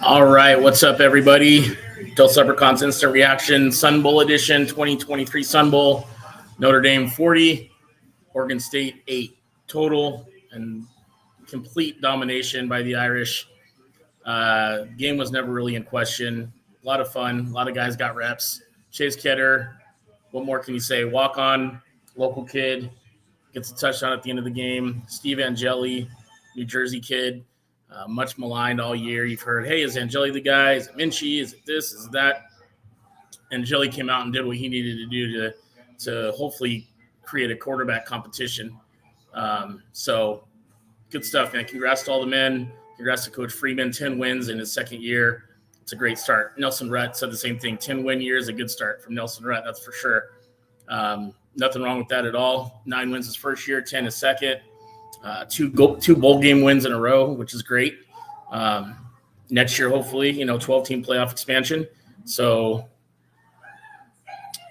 All right, what's up, everybody? Dulce Leprechauns Instant Reaction Sun Bowl Edition 2023 Sun Bowl. Notre Dame 40, Oregon State 8 total, and complete domination by the Irish. Game was never really in question. A lot of fun. A lot of guys got reps. Chase Ketter, what more can you say? Walk on, local kid, gets a touchdown at the end of the game. Steve Angeli, New Jersey kid, much maligned all year. You've heard, hey, is Angeli the guy? Is it Minchie? Is it this? Is it that? Angeli came out and did what he needed to do to hopefully create a quarterback competition. So good stuff, man. Congrats to all the men. Congrats to Coach Freeman. 10 wins in his second year. It's a great start. Nelson Rutt said the same thing. 10-win year is a good start from Nelson Rutt, that's for sure. Nothing wrong with that at all. 9 wins his first year, 10 his second. Two bowl game wins in a row, which is great. Next year, hopefully, 12-team playoff expansion. So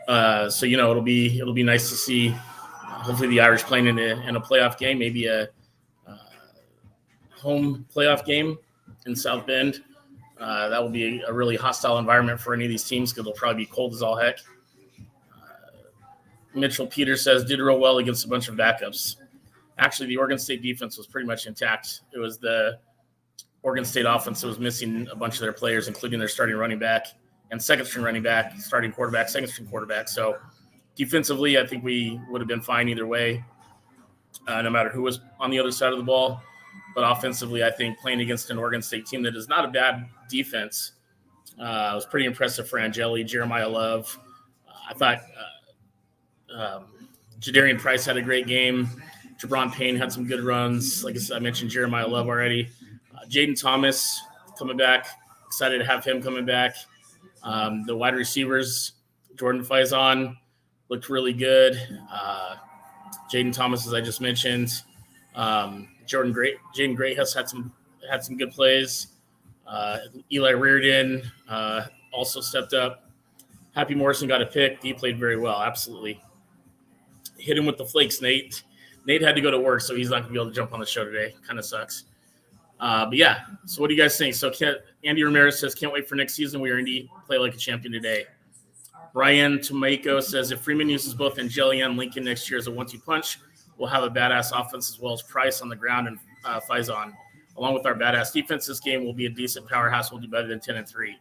it'll be nice to see. Hopefully, the Irish playing in a playoff game, maybe a home playoff game in South Bend. That will be a really hostile environment for any of these teams because they'll probably be cold as all heck. Mitchell Peters says, did real well against a bunch of backups. Actually, the Oregon State defense was pretty much intact. It was the Oregon State offense that was missing a bunch of their players, including their starting running back and second-string running back, starting quarterback, second-string quarterback. So defensively, I think we would have been fine either way, no matter who was on the other side of the ball. But offensively, I think playing against an Oregon State team that is not a bad defense was pretty impressive for Angeli, Jeremiah Love. I thought Jadarian Price had a great game. Jabron Payne had some good runs. Like I said, I mentioned Jeremiah Love already. Jaden Thomas coming back. Excited to have him coming back. The wide receivers, Jordan Faison, looked really good. Jaden Thomas, as I just mentioned. Jaden Gray has had some good plays. Eli Reardon also stepped up. Happy Morrison got a pick. He played very well, absolutely. Hit him with the flakes, Nate. Nate had to go to work, so he's not going to be able to jump on the show today. Kind of sucks. But yeah, so what do you guys think? So Andy Ramirez says, can't wait for next season. We are indeed play like a champion today. Brian Tomako says, if Freeman uses both Angeli and Lincoln next year as a 1-2 punch, we'll have a badass offense as well as Price on the ground and Faison. Along with our badass defense, this game will be a decent powerhouse. We'll do better than 10-3.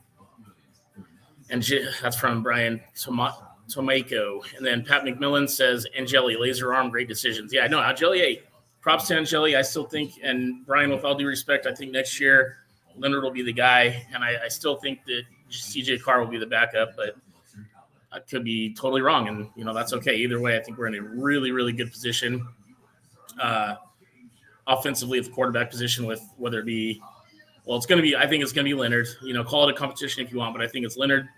And that's from Brian Tomako. And then Pat McMillan says, Angeli, laser arm, great decisions. Yeah, no, Angeli, hey, props to Angeli. I still think, and Brian, with all due respect, I think next year Leonard will be the guy. And I still think that CJ Carr will be the backup, but I could be totally wrong. And, that's okay. Either way, I think we're in a really, really good position. Offensively at the quarterback position with whether it be, I think it's going to be Leonard. Call it a competition if you want, but I think it's Leonard,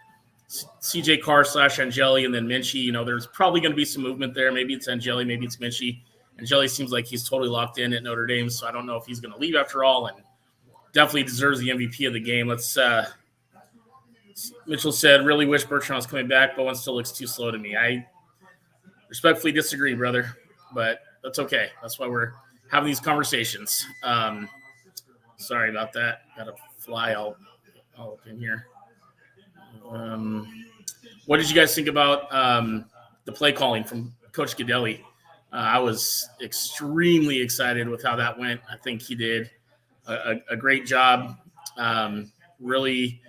CJ Carr / Angeli, and then Minchie. There's probably going to be some movement there. Maybe it's Angeli, maybe it's Minchie. Angeli seems like he's totally locked in at Notre Dame, so I don't know if he's going to leave after all, and definitely deserves the MVP of the game. Mitchell said, really wish Bertrand was coming back. Bowen still looks too slow to me. I respectfully disagree, brother, but that's okay. That's why we're having these conversations. Sorry about that. Got a fly all up in here. What did you guys think about the play calling from Coach Godelli? I was extremely excited with how that went. I think he did a great job. Really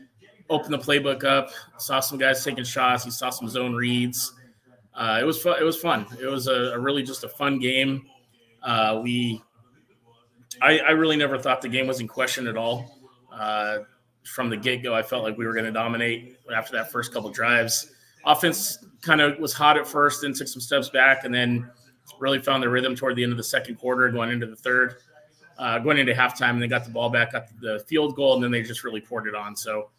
opened the playbook up. Saw some guys taking shots. He saw some zone reads. It was fun. It was a really just a fun game. I really never thought the game was in question at all. From the get-go, I felt like we were going to dominate after that first couple drives. Offense kind of was hot at first, then took some steps back, and then really found their rhythm toward the end of the second quarter, going into the third, going into halftime, and they got the ball back, got the field goal, and then they just really poured it on. So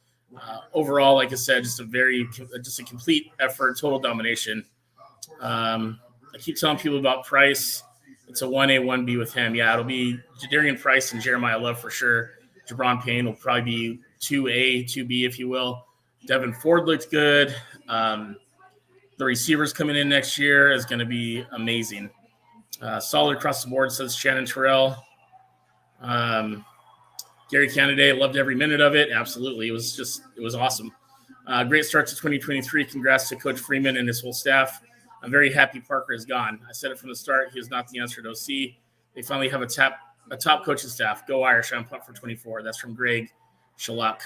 overall, like I said, just a complete effort, total domination. I keep telling people about Price. It's a 1A, 1B with him. Yeah, it'll be Jadarian Price and Jeremiah Love for sure. Jabron Payne will probably be 2A, 2B, if you will. Devin Ford looked good. The receivers coming in next year is going to be amazing. Solid across the board, says Shannon Terrell. Gary Candidate, loved every minute of it. Absolutely. It was awesome. Great start to 2023. Congrats to Coach Freeman and his whole staff. I'm very happy Parker is gone. I said it from the start. He is not the answer to OC. They finally have a top coaching staff. Go Irish. I'm pumped for 24. That's from Greg Shalak.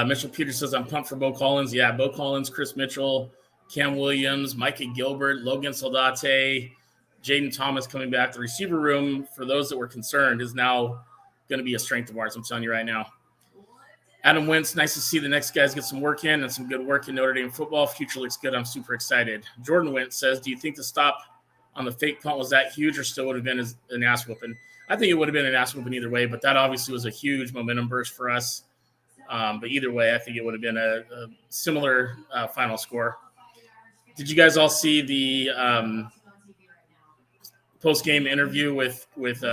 Mitchell Peters says, I'm pumped for Bo Collins. Yeah, Bo Collins, Chris Mitchell, Cam Williams, Micah Gilbert, Logan Soldate, Jaden Thomas coming back. The receiver room, for those that were concerned, is now going to be a strength of ours. I'm telling you right now. Adam Wentz, nice to see the next guys get some work in and some good work in Notre Dame football. Future looks good. I'm super excited. Jordan Wentz says, do you think the stop on the fake punt was that huge or still would have been an ass whooping? I think it would have been an ass whooping either way, but that obviously was a huge momentum burst for us. But either way, I think it would have been a similar final score. Did you guys all see the post-game interview with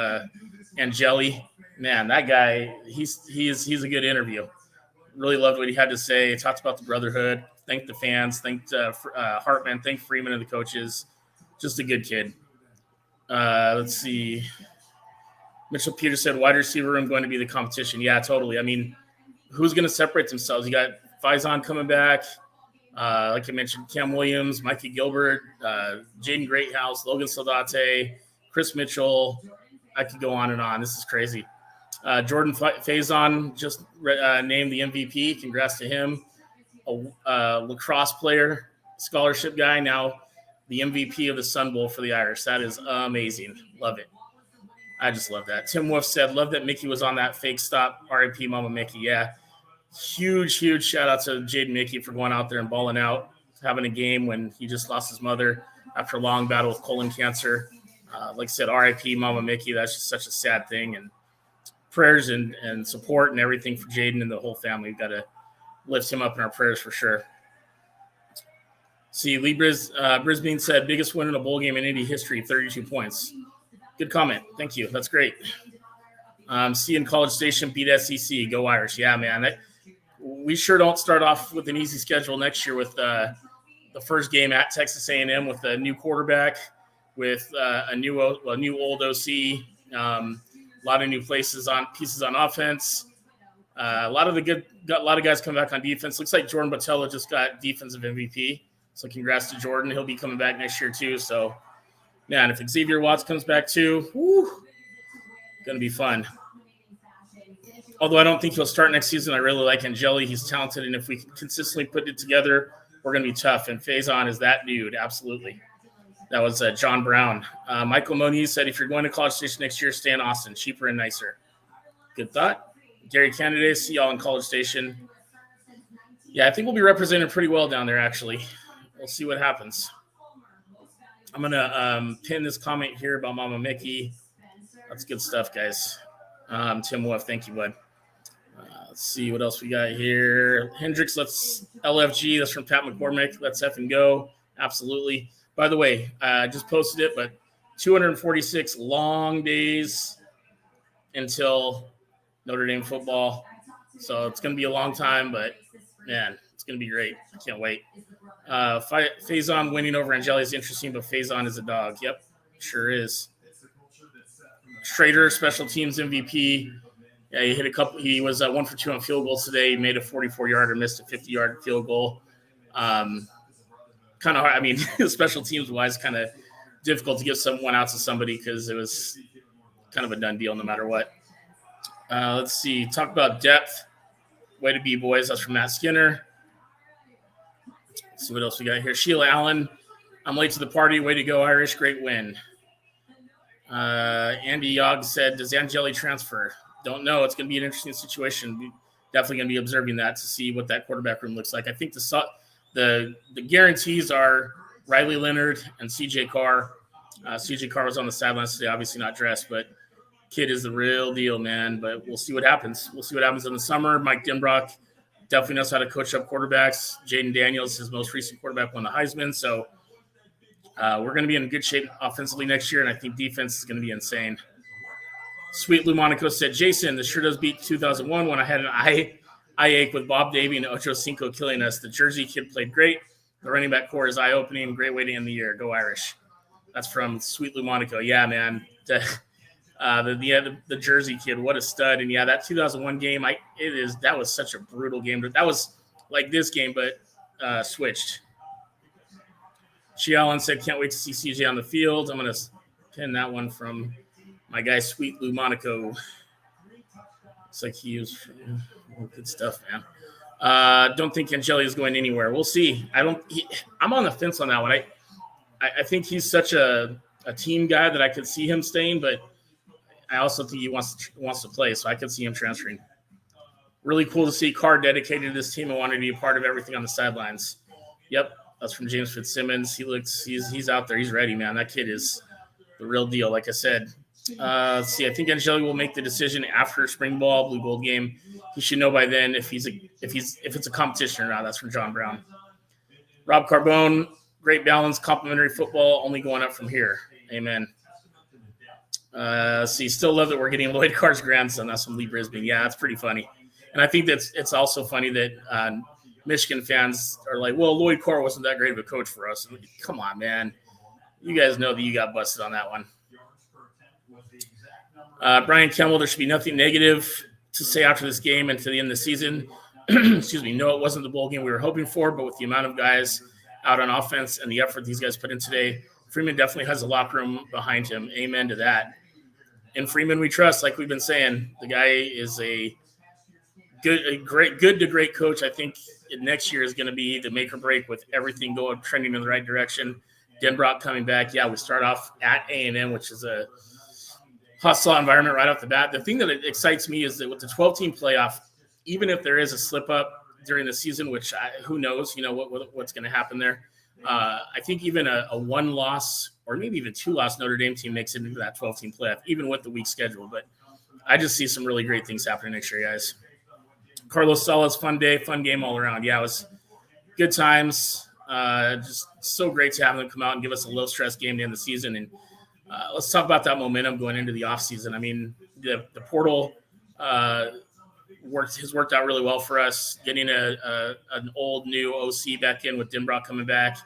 Angeli? Man, that guy, he's a good interview. Really loved what he had to say. Talked about the brotherhood. Thanked the fans. Thanked Hartman. Thanked Freeman and the coaches. Just a good kid. Let's see. Mitchell Peters said, wide receiver room going to be the competition. Yeah, totally. I mean, who's going to separate themselves? You got Faison coming back. Like I mentioned, Cam Williams, Mikey Gilbert, Jaden Greathouse, Logan Soldate, Chris Mitchell. I could go on and on. This is crazy. Jordan Faison just named the MVP. Congrats to him. A lacrosse player, scholarship guy, now the MVP of the Sun Bowl for the Irish. That is amazing. Love it. I just love that. Tim Wolf said, love that Mickey was on that fake stop. RIP Mama Mickey. Yeah. Huge shout out to Jaden Mickey for going out there and balling out, having a game when he just lost his mother after a long battle with colon cancer. Like I said, RIP Mama Mickey. That's just such a sad thing. And prayers and support and everything for Jaden and the whole family. We've got to lift him up in our prayers for sure. See, Brisbane said, biggest win in a bowl game in Indy history, 32 points. Good comment. Thank you. That's great. C in College Station beat SEC. Go Irish. Yeah, man. We sure don't start off with an easy schedule next year with the first game at Texas A&M with a new quarterback, with a new old OC, a lot of new pieces on offense. A lot of guys coming back on defense. Looks like Jordan Botello just got defensive MVP. So congrats to Jordan. He'll be coming back next year too. So, man, if Xavier Watts comes back too, going to be fun. Although I don't think he'll start next season. I really like Angeli. He's talented, and if we can consistently put it together, we're going to be tough. And Faison is that dude, absolutely. That was John Brown. Michael Moniz said, if you're going to College Station next year, stay in Austin. Cheaper and nicer. Good thought. Gary Candidate, see y'all in College Station. Yeah, I think we'll be represented pretty well down there, actually. We'll see what happens. I'm going to pin this comment here about Mama Mickey. That's good stuff, guys. Tim Wolf, thank you, bud. Let's see what else we got here. Hendricks, let's LFG. That's from Pat McCormick. Let's effing go. Absolutely. By the way, I just posted it, but 246 long days until Notre Dame football. So it's going to be a long time, but, man, it's going to be great. I can't wait. Faison winning over Angeli is interesting, but Faison is a dog. Yep, sure is. Schrader, special teams MVP. Yeah, he hit a couple. He was 1 for 2 on field goals today. He made a 44-yarder, missed a 50-yard field goal. Kind of hard. I mean, special teams wise, kind of difficult to give one out to somebody because it was kind of a done deal no matter what. Let's see. Talk about depth. Way to be, boys. That's from Matt Skinner. Let's see what else we got here. Sheila Allen. I'm late to the party. Way to go, Irish. Great win. Andy Yogg said, does Angeli transfer? Don't know. It's going to be an interesting situation. We're definitely going to be observing that to see what that quarterback room looks like. I think the guarantees are Riley Leonard and C.J. Carr. C.J. Carr was on the sidelines today, obviously not dressed, but kid is the real deal, man. But we'll see what happens. We'll see what happens in the summer. Mike Denbrock definitely knows how to coach up quarterbacks. Jaden Daniels, his most recent quarterback, won the Heisman. So we're going to be in good shape offensively next year, and I think defense is going to be insane. Sweet Lou Monaco said, Jason, this sure does beat 2001 when I had an eye ache with Bob Davey and Ocho Cinco killing us. The Jersey kid played great. The running back core is eye-opening. Great way to end the year. Go Irish. That's from Sweet Lou Monaco. Yeah, man. The Jersey kid, what a stud. And yeah, that 2001 game, that was such a brutal game. That was like this game, but switched. She Allen said, can't wait to see CJ on the field. I'm going to pin that one from my guy, Sweet Lou Monaco. It's like he used good stuff, man. Don't think Angeli is going anywhere. We'll see. I'm on the fence on that one. I think he's such a team guy that I could see him staying, but I also think he wants to play, so I could see him transferring. Really cool to see Carr dedicated to this team and wanted to be a part of everything on the sidelines. Yep, that's from James Fitzsimmons. He's out there. He's ready, man. That kid is the real deal. Like I said, let's see. I think Angeli will make the decision after spring ball, blue gold game. He should know by then if it's a competition or not. That's from John Brown. Rob Carbone, great balance, complimentary football, only going up from here. Amen. Still love that we're getting Lloyd Carr's grandson. That's from Lee Brisbane. Yeah, that's pretty funny. And I think it's also funny that Michigan fans are like, well, Lloyd Carr wasn't that great of a coach for us. And come on, man. You guys know that you got busted on that one. Brian Kemmel, there should be nothing negative to say after this game and to the end of the season. Excuse me. No, it wasn't the bowl game we were hoping for, but with the amount of guys out on offense and the effort these guys put in today, Freeman definitely has a locker room behind him. Amen to that. In Freeman we trust, like we've been saying. The guy is a good to great coach. I think next year is going to be the make or break with everything trending in the right direction. Denbrock coming back. Yeah, we start off at A&M, which is a hostile environment right off the bat. The thing that excites me is that with the 12-team playoff, even if there is a slip up during the season, which who knows, what's going to happen there. I think even a one-loss or maybe even two-loss Notre Dame team makes it into that 12-team playoff, even with the weak schedule. But I just see some really great things happening next year, guys. Carlos Salas, fun day, fun game all around. Yeah, it was good times. Just so great to have them come out and give us a low-stress game to end the season. And let's talk about that momentum going into the offseason. I mean, the portal has worked out really well for us, getting an old, new OC back in with Denbrock coming back.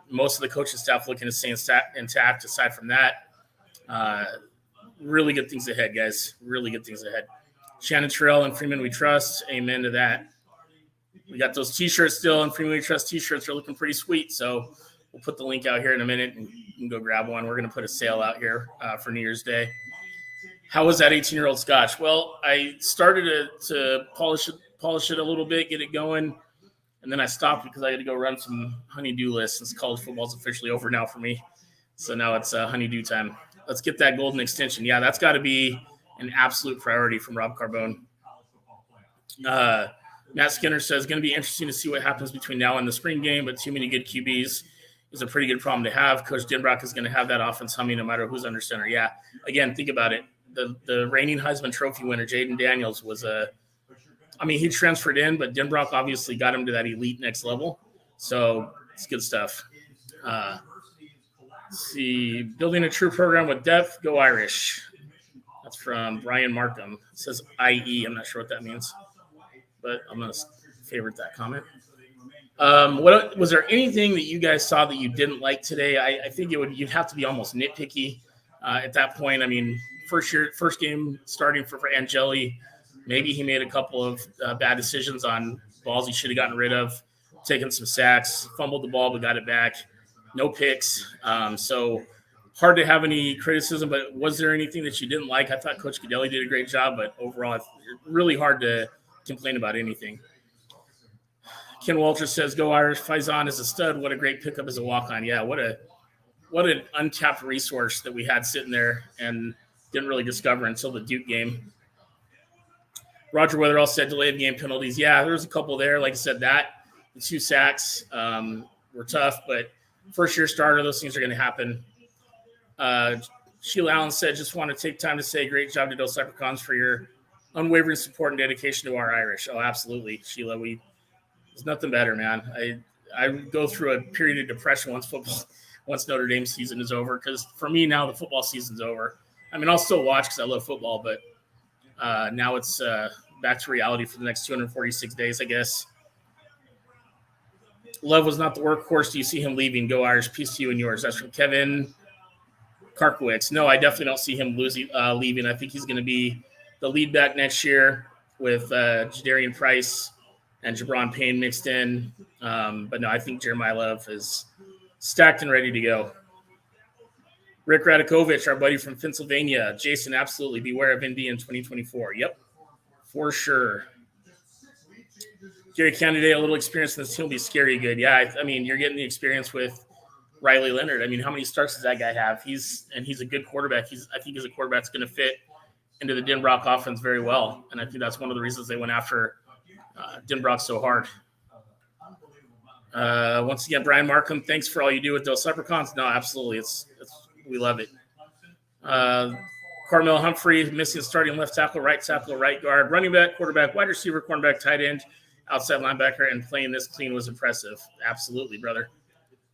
Most of the coaching staff looking to stay intact aside from that. Really good things ahead, guys. Really good things ahead. Shannon Terrell and Freeman we trust. Amen to that. We got those T-shirts still, and Freeman we trust T-shirts are looking pretty sweet. So we'll put the link out here in a minute, and you can go grab one. We're going to put a sale out here for New Year's Day. How was that 18-year-old Scotch? Well, I started to polish it a little bit, get it going, and then I stopped because I had to go run some honeydew lists since college football's officially over now for me. So now it's honeydew time. Let's get that golden extension. Yeah, that's got to be an absolute priority from Rob Carbone. Matt Skinner says, going to be interesting to see what happens between now and the spring game, but too many good QBs is a pretty good problem to have. Coach Denbrock is going to have that offense humming no matter who's under center. Yeah, again, think about it. The reigning Heisman Trophy winner, Jaden Daniels, he transferred in, but Denbrock obviously got him to that elite next level. So it's good stuff. Let's see. Building a true program with depth, go Irish. That's from Brian Markham. It says IE. I'm not sure what that means, but I'm going to favorite that comment. Was there anything that you guys saw that you didn't like today? I think you'd have to be almost nitpicky at that point. I mean, first game starting for Angeli, maybe he made a couple of bad decisions on balls he should have gotten rid of, taking some sacks, fumbled the ball but got it back, no picks. So hard to have any criticism, but was there anything that you didn't like? I thought Coach Cadelli did a great job, but overall, it's really hard to complain about anything. Ken Walter says, go Irish. Faison is a stud. What a great pickup as a walk-on. Yeah, what an untapped resource that we had sitting there and didn't really discover until the Duke game. Roger Weatherall said delay of game penalties. Yeah, there was a couple there. Like I said, the 2 sacks were tough, but first-year starter, those things are going to happen. Sheila Allen said, just want to take time to say great job to Dos Leprechauns for your unwavering support and dedication to our Irish. Oh, absolutely, Sheila. There's nothing better, man. I go through a period of depression once Notre Dame season is over, because for me now the football season's over. I mean, I'll still watch because I love football, but now it's back to reality for the next 246 days, I guess. Love was not the workhorse. Do you see him leaving? Go Irish. Peace to you and yours. That's from Kevin Karkowicz. No, I definitely don't see him leaving. I think he's going to be the lead back next year with Jadarian Price and Jabron Payne mixed in. But no, I think Jeremiah Love is stacked and ready to go. Rick Radakovich, our buddy from Pennsylvania. Jason, absolutely. Beware of Indy in 2024. Yep, for sure. Gary Candidate, a little experience in this team will be scary good. Yeah, I mean, you're getting the experience with Riley Leonard. I mean, how many starts does that guy have? He's a good quarterback. I think he's a quarterback that's going to fit into the Denbrock offense very well. And I think that's one of the reasons they went after Denbrock so hard. Once again, Brian Markham, thanks for all you do with those Leprechauns. No, absolutely. We love it. Carmel Humphrey, missing starting left tackle, right guard, running back, quarterback, wide receiver, cornerback, tight end, outside linebacker, and playing this clean was impressive. Absolutely, brother.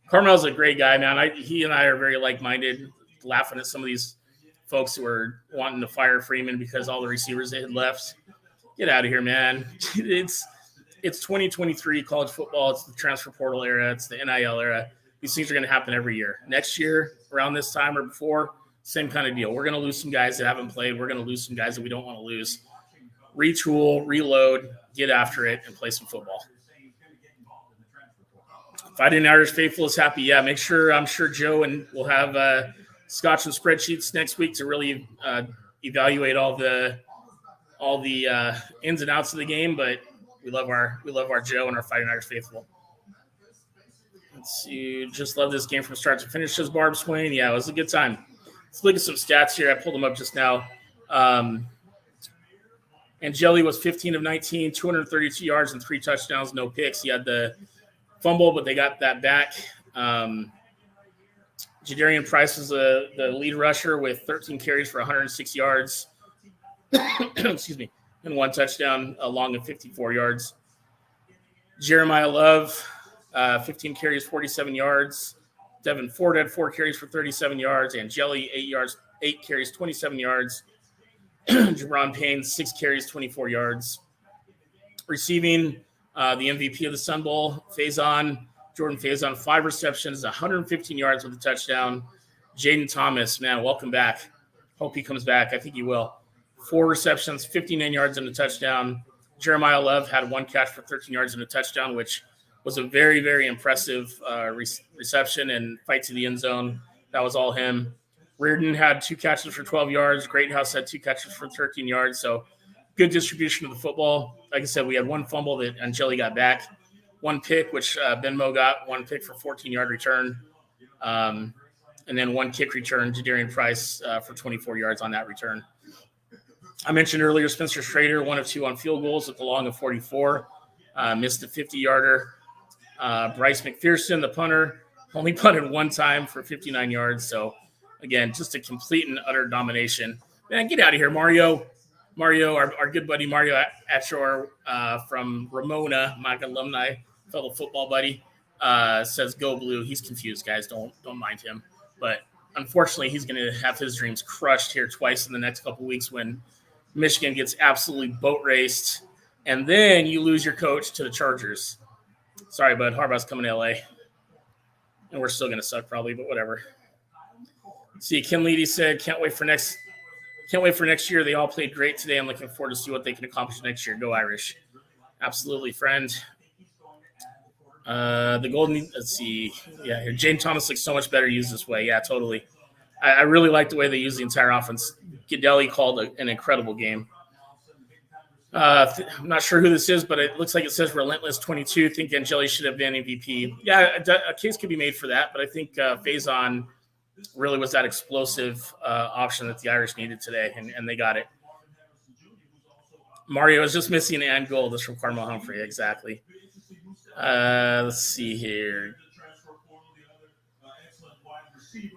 Carmel's a great guy, man. He and I are very like-minded, laughing at some of these folks who are wanting to fire Freeman because all the receivers they had left. Get out of here, man. It's 2023 college football. It's the transfer portal era. It's the NIL era. These things are going to happen every year. Next year, around this time or before, same kind of deal. We're going to lose some guys that haven't played. We're going to lose some guys that we don't want to lose. Retool, reload, get after it, and play some football. Fighting Irish Faithful is happy. Yeah, make sure. I'm sure Joe and we'll have Scotch and spreadsheets next week to really evaluate all the ins and outs of the game. But we love our Joe and our Fighting Irish Faithful. Let's see. Just love this game from start to finish. Says Barb Swain. Yeah, it was a good time. Let's look at some stats here. I pulled them up just now. Angeli was 15 of 19, 232 yards and 3 touchdowns, no picks. He had the fumble, but they got that back. Jadarian Price was the lead rusher with 13 carries for 106 yards. Excuse me. And 1 touchdown along of 54 yards. Jeremiah Love, 15 carries, 47 yards. Devin Ford had 4 carries for 37 yards. Angeli, 8 carries, 27 yards. Jabron Payne, 6 carries, 24 yards. Receiving, the MVP of the Sun Bowl, Jordan Faison, 5 receptions, 115 yards with a touchdown. Jaden Thomas, man, welcome back. Hope he comes back. I think he will. 4 receptions, 59 yards and a touchdown. Jeremiah Love had 1 catch for 13 yards and a touchdown, which was a very, very impressive reception and fight to the end zone. That was all him. Reardon had 2 catches for 12 yards. Greathouse had 2 catches for 13 yards. So good distribution of the football. Like I said, we had 1 fumble that Angeli got back, 1 pick, which Benmo got, 1 pick for 14-yard return, and then 1 kick return, Jadarian Price for 24 yards on that return. I mentioned earlier Spencer Schrader, 1 of 2 on field goals with a long of 44, missed a 50-yarder. Bryce McPherson, the punter, only punted 1 time for 59 yards. So, again, just a complete and utter domination. Man, get out of here, Mario. Mario, our good buddy Mario Atshore from Ramona, my alumni, fellow football buddy, says go blue. He's confused, guys. Don't mind him. But unfortunately, he's going to have his dreams crushed here twice in the next couple weeks when Michigan gets absolutely boat raced, and then you lose your coach to the Chargers. Sorry, bud. Harbaugh's coming to L.A., and we're still going to suck probably, but whatever. See, Ken Leedy said, can't wait for next year. They all played great today. I'm looking forward to see what they can accomplish next year. Go Irish. Absolutely, friend. The Golden, let's see. Yeah, Jane Thomas looks so much better used this way. Yeah, totally. I really like the way they use the entire offense. Gidelli called an incredible game. I'm not sure who this is, but it looks like it says Relentless 22. Think Angeli should have been MVP. Yeah, a case could be made for that, but I think Faison really was that explosive option that the Irish needed today, and they got it. Mario is just missing an and goal. This from Carmel Humphrey, exactly. Let's see here.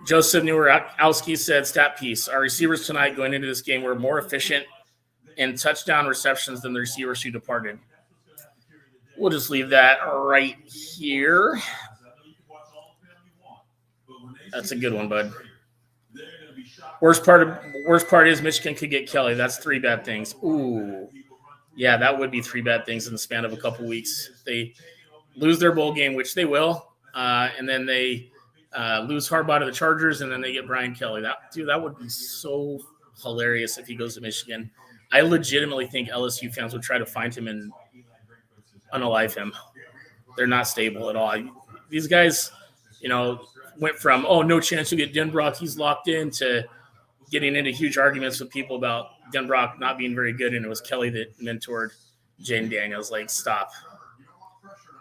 Joseph Newirowski said, stat piece, our receivers tonight going into this game were more efficient in touchdown receptions than the receivers who departed. We'll just leave that right here. That's a good one, bud. Worst part is Michigan could get Kelly. That's 3 bad things. Ooh. Yeah, that would be 3 bad things in the span of a couple weeks. They lose their bowl game, which they will, and then they lose Harbaugh to the Chargers, and then they get Brian Kelly. That would be so hilarious if he goes to Michigan. I legitimately think LSU fans would try to find him and unalive him. They're not stable at all. These guys, went from, no chance to get Denbrock, he's locked in, to getting into huge arguments with people about Denbrock not being very good, and it was Kelly that mentored Jaden Daniels. Like, stop.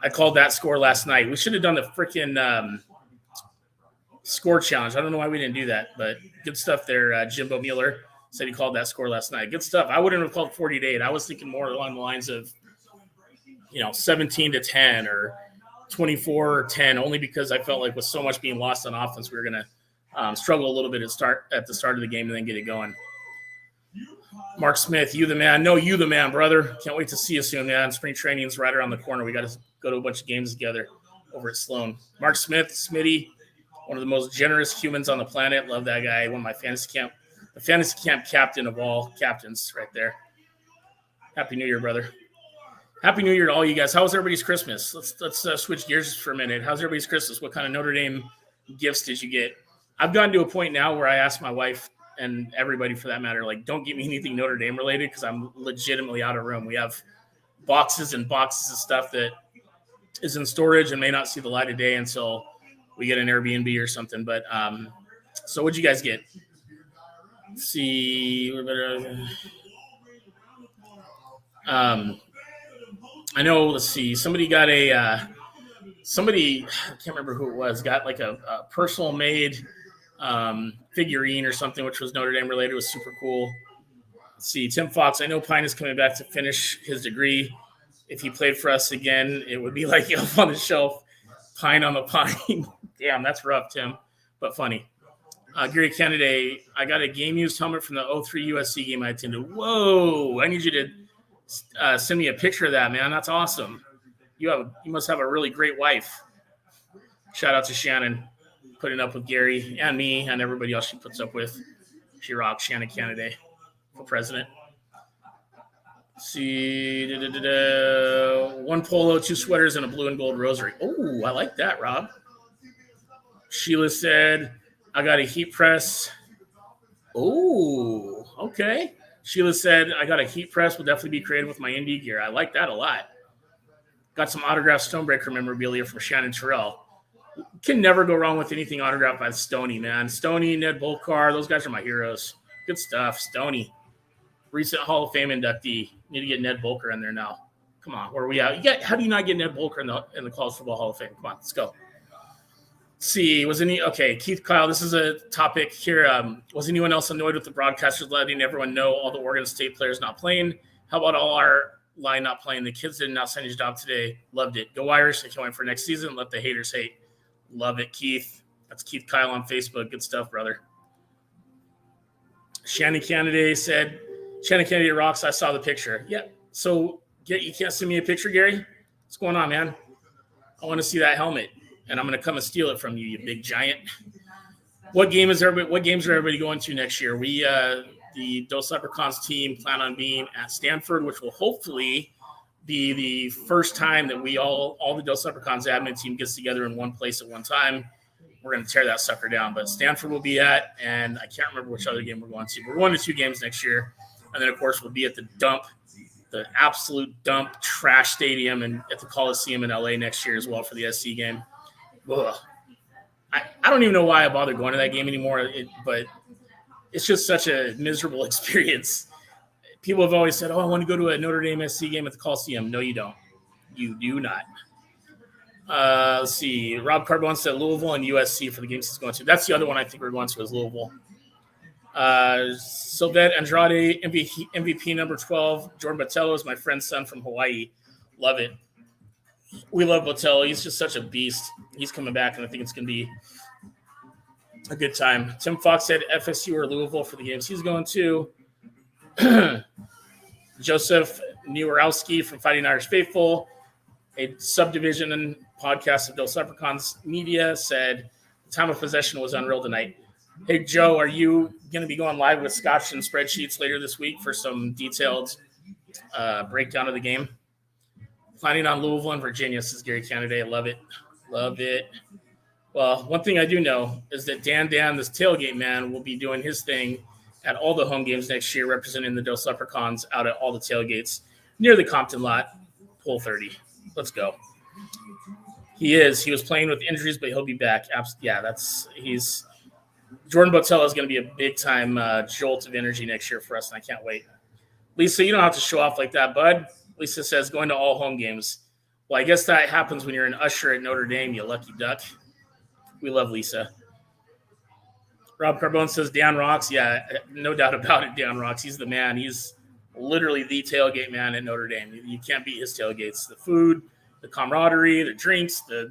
I called that score last night. We should have done the freaking score challenge. I don't know why we didn't do that, but good stuff there. Jimbo Mueller said he called that score last night. Good stuff. I wouldn't have called 40-8. I was thinking more along the lines of, 17-10 or 24-10, only because I felt like with so much being lost on offense, we were going to struggle a little bit at the start of the game and then get it going. Mark Smith, you the man. No, you the man, brother. Can't wait to see you soon, man. Spring training's right around the corner. We got to go to a bunch of games together over at Sloan. Mark Smith, Smitty, one of the most generous humans on the planet. Love that guy. One of my the fantasy camp captain of all captains right there. Happy New Year, brother. Happy New Year to all you guys. How was everybody's Christmas? Let's switch gears for a minute. How's everybody's Christmas? What kind of Notre Dame gifts did you get? I've gotten to a point now where I ask my wife, and everybody for that matter, like, don't get me anything Notre Dame related because I'm legitimately out of room. We have boxes and boxes of stuff that is in storage and may not see the light of day until we get an Airbnb or something. But so what'd you guys get? Let's see. I know, let's see. Somebody got I can't remember who it was, got like a personal made figurine or something, which was Notre Dame related. It was super cool. Let's see. Tim Fox, I know Pine is coming back to finish his degree. If he played for us again, it would be like Elf on the Shelf, Pine on the Pine. Damn, that's rough, Tim, but funny. Gary Kennedy, I got a game-used helmet from the 03 USC game I attended. Whoa, I need you to send me a picture of that, man. That's awesome. You must have a really great wife. Shout out to Shannon, putting up with Gary and me and everybody else she puts up with. She rocks. Shannon Kennedy for president. Let's see, one polo, 2 sweaters, and a blue and gold rosary. Oh, I like that, Rob. Sheila said, I got a heat press. Oh, okay. Sheila said, I got a heat press. Will definitely be creative with my indie gear. I like that a lot. Got some autographed Stonebreaker memorabilia from Shannon Terrell. Can never go wrong with anything autographed by Stoney, man. Stoney, Ned Bolkar, those guys are my heroes. Good stuff. Stoney, recent Hall of Fame inductee. Need to get Ned Bolker in there now. Come on, where are we at? How do you not get Ned Bolker in the College Football Hall of Fame? Come on, let's go. Let's see, Keith Kyle, this is a topic here. Was anyone else annoyed with the broadcasters letting everyone know all the Oregon State players not playing? How about all our line not playing? The kids did an outstanding job today. Loved it. Go Irish. I can't wait for next season. Let the haters hate. Love it, Keith. That's Keith Kyle on Facebook. Good stuff, brother. Shannon Kennedy rocks. I saw the picture. Yeah. So you can't send me a picture, Gary? What's going on, man? I want to see that helmet, and I'm going to come and steal it from you, you big giant. What games are everybody going to next year? We, the Dos Leprechauns team, plan on being at Stanford, which will hopefully be the first time that we all the Dos Leprechauns admin team gets together in one place at one time. We're going to tear that sucker down. But Stanford will be at, and I can't remember which other game we're going to. We're going to 2 games next year. And then, of course, we'll be at the absolute dump trash stadium and at the Coliseum in LA next year as well for the SC game. Ugh. I don't even know why I bother going to that game anymore, but it's just such a miserable experience. People have always said, I want to go to a Notre Dame SC game at the Coliseum. No, you don't. You do not. Let's see. Rob Carbone said Louisville and USC for the games he's going to. That's the other one I think we're going to is Louisville. Sylvette Andrade, MVP number 12. Jordan Botello is my friend's son from Hawaii. Love it. We love Botello. He's just such a beast. He's coming back, and I think it's going to be a good time. Tim Fox said FSU or Louisville for the games he's going to. Joseph Newarowski from Fighting Irish Faithful, a subdivision and podcast of Dos Leprechauns Media, said the time of possession was unreal tonight. Hey, Joe, are you going to be going live with Scotch and spreadsheets later this week for some detailed breakdown of the game? Planning on Louisville and Virginia, says Gary Kennedy. Love it. Love it. Well, one thing I do know is that Dan, this tailgate man, will be doing his thing at all the home games next year, representing the Dos Leprechauns out at all the tailgates near the Compton lot, Pool 30. Let's go. He is. He was playing with injuries, but he'll be back. Yeah, he's Jordan Botello is going to be a big time jolt of energy next year for us, and I can't wait. Lisa, you don't have to show off like that, bud. Lisa says going to all home games. Well, I guess that happens when you're an usher at Notre Dame, you lucky duck. We love Lisa. Rob Carbone says Dan rocks. Yeah, no doubt about it. Dan rocks. He's the man. He's literally the tailgate man at Notre Dame. You can't beat his tailgates. The food, the camaraderie, the drinks, the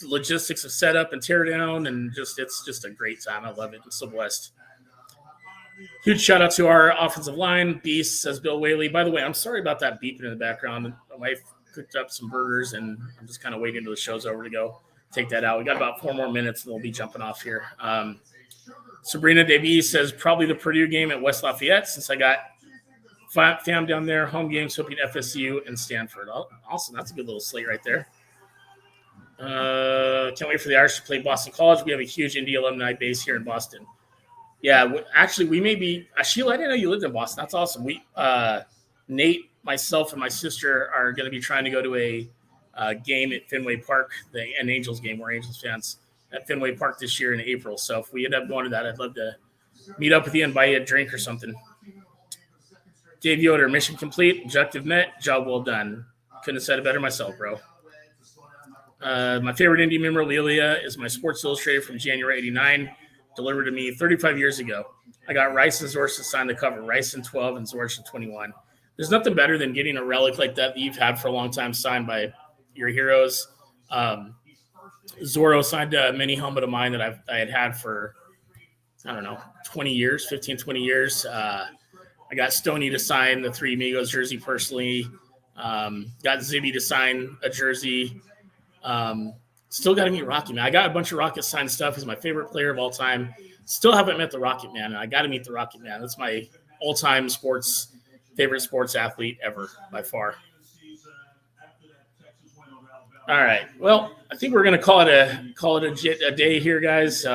logistics of setup and tear down, and it's just a great time. I love it. I'm so blessed. Huge shout out to our offensive line. Beast, says Bill Whaley. By the way, I'm sorry about that beeping in the background. My wife cooked up some burgers, and I'm just kind of waiting until the show's over to go take that out. We got about 4 more minutes, and we'll be jumping off here. Sabrina Davey says probably the Purdue game at West Lafayette, since I got fam down there. Home games, hoping FSU and Stanford. Oh, awesome. That's a good little slate right there. Can't wait for the Irish to play Boston College. We have a huge Indy alumni base here in Boston. Yeah, actually, we may be Sheila, I didn't know you lived in Boston. That's awesome. We Nate, myself, and my sister are going to be trying to go to a game at Fenway Park, an Angels game. We're Angels fans at Fenway Park this year in April. So if we end up going to that, I'd love to meet up with you and buy you a drink or something. Dave Yoder, mission complete, objective met, job well done. Couldn't have said it better myself, bro. My favorite Indy memorabilia is my Sports Illustrated from January '89, delivered to me 35 years ago. I got Rice and Zorch to sign the cover, Rice in 12 and Zorch in 21. There's nothing better than getting a relic like that you've had for a long time signed by your heroes. Zorro signed a mini helmet of mine that I had for, 20 years, 15, 20 years. I got Stoney to sign the Three Amigos jersey personally. Got Zibby to sign a jersey. Still got to meet Rocky, man. I got a bunch of Rocket signed stuff. He's my favorite player of all time. Still haven't met the Rocket Man, and I got to meet the Rocket Man. That's my all-time favorite sports athlete ever, by far. All right. Well, I think we're going to call it a day here, guys.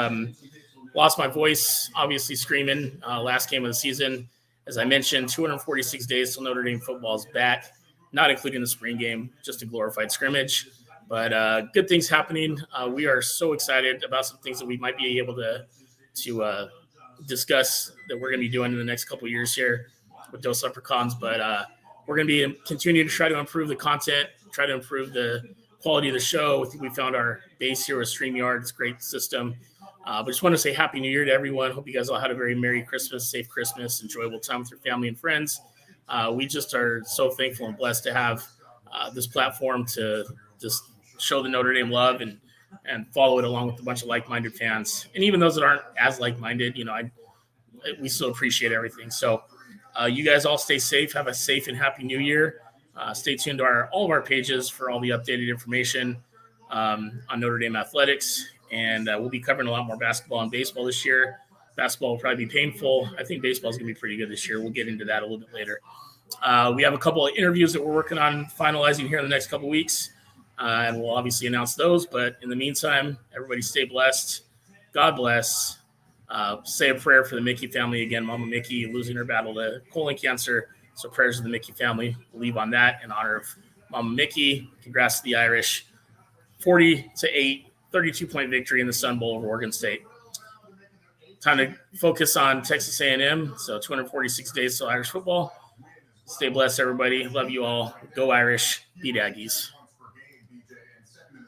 Lost my voice, obviously screaming last game of the season. As I mentioned, 246 days till Notre Dame football is back, not including the spring game, just a glorified scrimmage. But good things happening. We are so excited about some things that we might be able to discuss that we're going to be doing in the next couple of years here with Dos Leprechauns. But we're going to be continuing to try to improve the content, try to improve the quality of the show. I think we found our base here with StreamYard. It's a great system. But just want to say Happy New Year to everyone. Hope you guys all had a very Merry Christmas, safe Christmas, enjoyable time with your family and friends. We just are so thankful and blessed to have this platform to just show the Notre Dame love and follow it along with a bunch of like-minded fans. And even those that aren't as like-minded, we still appreciate everything. So you guys all stay safe. Have a safe and happy New Year. Stay tuned to all of our pages for all the updated information on Notre Dame athletics. And we'll be covering a lot more basketball and baseball this year. Basketball will probably be painful. I think baseball is going to be pretty good this year. We'll get into that a little bit later. We have a couple of interviews that we're working on finalizing here in the next couple of weeks. And we'll obviously announce those. But in the meantime, everybody stay blessed. God bless. Say a prayer for the Mickey family again. Mama Mickey losing her battle to colon cancer. So prayers to the Mickey family. We'll leave on that in honor of Mama Mickey. Congrats to the Irish. 40-8, 32-point victory in the Sun Bowl over Oregon State. Time to focus on Texas A&M. So 246 days till Irish football. Stay blessed, everybody. Love you all. Go Irish. Beat Aggies.